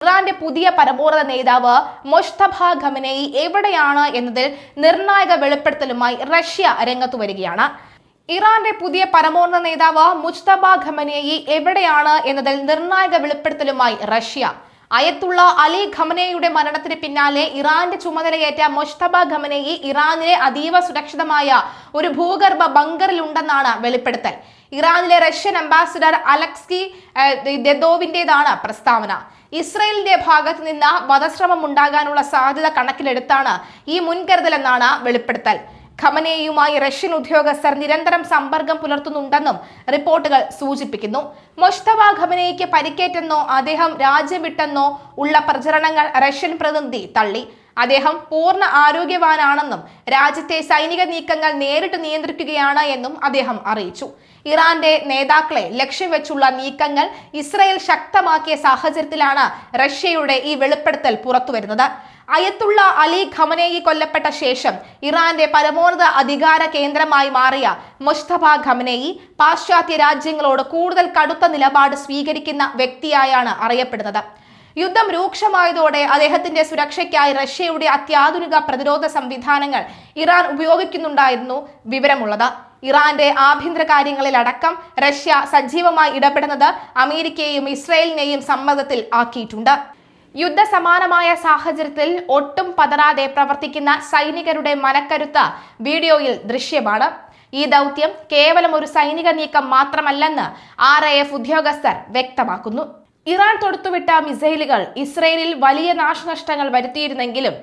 ഇറാന്റെ പുതിയ പരമോന്നത നേതാവ് മൊജ്തബ ഖമനേയി എവിടെയാണ് എന്നതിൽ നിർണായക വെളിപ്പെടുത്തലുമായി റഷ്യ രംഗത്തു വരികയാണ്. ഇറാന്റെ പുതിയ പരമോന്നത നേതാവ് മുജ്തബ ഖമനേയി എവിടെയാണ് എന്നതിൽ നിർണായക വെളിപ്പെടുത്തലുമായി റഷ്യ. അയത്തുള്ള അലി ഖമനേയിയുടെ മരണത്തിന് പിന്നാലെ ഇറാന്റെ ചുമതലയേറ്റ മൊജ്തബ ഖമനേയി ഇറാനിലെ അതീവ സുരക്ഷിതമായ ഒരു ഭൂഗർഭ ബങ്കറിലുണ്ടെന്നാണ് വെളിപ്പെടുത്തൽ. ഇറാനിലെ റഷ്യൻ അംബാസിഡർ അലക്സി ദെദോവിന്റേതാണ് പ്രസ്താവന. ഇസ്രയേലിന്റെ ഭാഗത്ത് നിന്ന് വധശ്രമം ഉണ്ടാകാനുള്ള സാധ്യത കണക്കിലെടുത്താണ് ഈ മുൻകരുതലെന്നാണ് വെളിപ്പെടുത്തൽ. ഖമനേയിയുമായി റഷ്യൻ ഉദ്യോഗസ്ഥർ നിരന്തരം സമ്പർക്കം പുലർത്തുന്നുണ്ടെന്നും റിപ്പോർട്ടുകൾ സൂചിപ്പിക്കുന്നു. മൊജ്തബ ഖമനേയിക്ക് പരിക്കേറ്റെന്നോ അദ്ദേഹം രാജ്യം വിട്ടെന്നോ ഉള്ള പ്രചരണങ്ങൾ റഷ്യൻ പ്രതിനിധി തള്ളി. അദ്ദേഹം പൂർണ്ണ ആരോഗ്യവാനാണെന്നും രാജ്യത്തെ സൈനിക നീക്കങ്ങൾ നേരിട്ട് നിയന്ത്രിക്കുകയാണ് എന്നും അദ്ദേഹം അറിയിച്ചു. ഇറാന്റെ നേതാക്കളെ ലക്ഷ്യം വെച്ചുള്ള നീക്കങ്ങൾ ഇസ്രയേൽ ശക്തമാക്കിയ സാഹചര്യത്തിലാണ് റഷ്യയുടെ ഈ വെളിപ്പെടുത്തൽ പുറത്തുവരുന്നത്. അയത്തുള്ള അലി ഖമനേയി കൊല്ലപ്പെട്ട ശേഷം ഇറാന്റെ പരമോന്നത അധികാര കേന്ദ്രമായി മാറിയ മൊജ്തബ ഖമനേയി പാശ്ചാത്യ രാജ്യങ്ങളോട് കൂടുതൽ കടുത്ത നിലപാട് സ്വീകരിക്കുന്ന വ്യക്തിയായാണ് അറിയപ്പെടുന്നത്. യുദ്ധം രൂക്ഷമായതോടെ അദ്ദേഹത്തിന്റെ സുരക്ഷയ്ക്കായി റഷ്യയുടെ അത്യാധുനിക പ്രതിരോധ സംവിധാനങ്ങൾ ഇറാൻ ഉപയോഗിക്കുന്നുണ്ടായിരുന്നു വിവരമുള്ളത്. ഇറാന്റെ ആഭ്യന്തര കാര്യങ്ങളിലടക്കം റഷ്യ സജീവമായി ഇടപെടുന്നത് അമേരിക്കയെയും ഇസ്രയേലിനെയും സമ്മർദ്ദത്തിൽ ആക്കിയിട്ടുണ്ട്. യുദ്ധസമാനമായ സാഹചര്യത്തിൽ ഒട്ടും പതറാതെ പ്രവർത്തിക്കുന്ന സൈനികരുടെ മനക്കരുത്ത് വീഡിയോയിൽ ദൃശ്യമാണ്. ഈ ദൗത്യം കേവലം ഒരു സൈനിക നീക്കം മാത്രമല്ലെന്ന് RAF ഉദ്യോഗസ്ഥർ വ്യക്തമാക്കുന്നു. ഇറാൻ തൊടുത്തുവിട്ട മിസൈലുകൾ ഇസ്രയേലിൽ വലിയ നാശനഷ്ടങ്ങൾ വരുത്തിയിരുന്നെങ്കിലും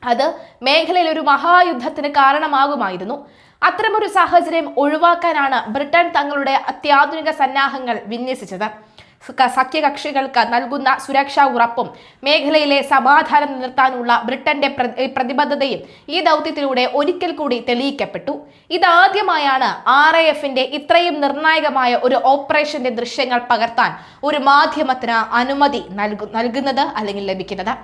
അത് മേഖലയിൽ ഒരു മഹായുദ്ധത്തിന് കാരണമാകുമായിരുന്നു. അത്തരമൊരു സാഹചര്യം ഒഴിവാക്കാനാണ് ബ്രിട്ടൻ തങ്ങളുടെ അത്യാധുനിക സന്നാഹങ്ങൾ വിന്യസിച്ചത്. സഖ്യകക്ഷികൾക്ക് നൽകുന്ന സുരക്ഷാ ഉറപ്പും മേഖലയിലെ സമാധാനം നിലനിർത്താനുള്ള ബ്രിട്ടന്റെ പ്രതിബദ്ധതയും ഈ ദൗത്യത്തിലൂടെ ഒരിക്കൽ കൂടി തെളിയിക്കപ്പെട്ടു. ഇതാദ്യമായാണ് RAFന്റെ ഇത്രയും നിർണായകമായ ഒരു ഓപ്പറേഷന്റെ ദൃശ്യങ്ങൾ പകർത്താൻ ഒരു മാധ്യമത്തിന് അനുമതി നൽകുന്നത് അല്ലെങ്കിൽ ലഭിക്കുന്നത്.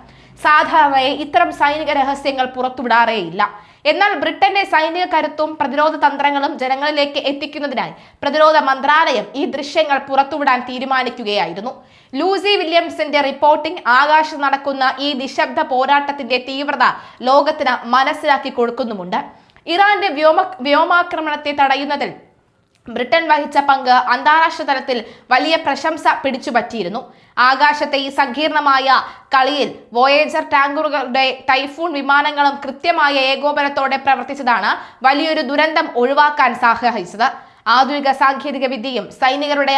സാധാരണയായി ഇത്തരം സൈനിക രഹസ്യങ്ങൾ പുറത്തുവിടാറേയില്ല. എന്നാൽ ബ്രിട്ടന്റെ സൈനിക കരുത്തും പ്രതിരോധ തന്ത്രങ്ങളും ജനങ്ങളിലേക്ക് എത്തിക്കുന്നതിനായി പ്രതിരോധ മന്ത്രാലയം ഈ ദൃശ്യങ്ങൾ പുറത്തുവിടാൻ തീരുമാനിക്കുകയായിരുന്നു. ലൂസി വില്യംസിന്റെ റിപ്പോർട്ടിംഗ് ആകാശത്ത് നടക്കുന്ന ഈ നിശബ്ദ പോരാട്ടത്തിന്റെ തീവ്രത ലോകത്തിന് മനസ്സിലാക്കി കൊടുക്കുന്നുമുണ്ട്. ഇറാന്റെ വ്യോമാക്രമണത്തെ തടയുന്നതിൽ ബ്രിട്ടൻ വഹിച്ച പങ്ക് അന്താരാഷ്ട്ര തലത്തിൽ വലിയ പ്രശംസ പിടിച്ചുപറ്റിയിരുന്നു. ആകാശത്തെ ഈ സങ്കീർണമായ കളിയിൽ വോയേജർ ടാങ്കറുകളുടെ ടൈഫൂൺ വിമാനങ്ങളും കൃത്യമായ ഏകോപനത്തോടെ പ്രവർത്തിച്ചതാണ് വലിയൊരു ദുരന്തം ഒഴിവാക്കാൻ സഹായിച്ചത്. ആധുനിക സാങ്കേതിക വിദ്യയും സൈനികരുടെ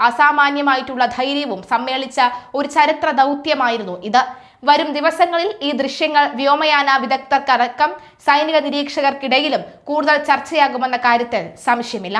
അസാമാന്യമായിട്ടുള്ള ധൈര്യവും സമ്മേളിച്ച ഒരു ചരിത്ര ദൗത്യമായിരുന്നു ഇത്. വരും ദിവസങ്ങളിൽ ഈ ദൃശ്യങ്ങൾ വ്യോമയാന വിദഗ്ധർക്കടക്കം സൈനിക നിരീക്ഷകർക്കിടയിലും കൂടുതൽ ചർച്ചയാകുമെന്ന കാര്യത്തിൽ സംശയമില്ല.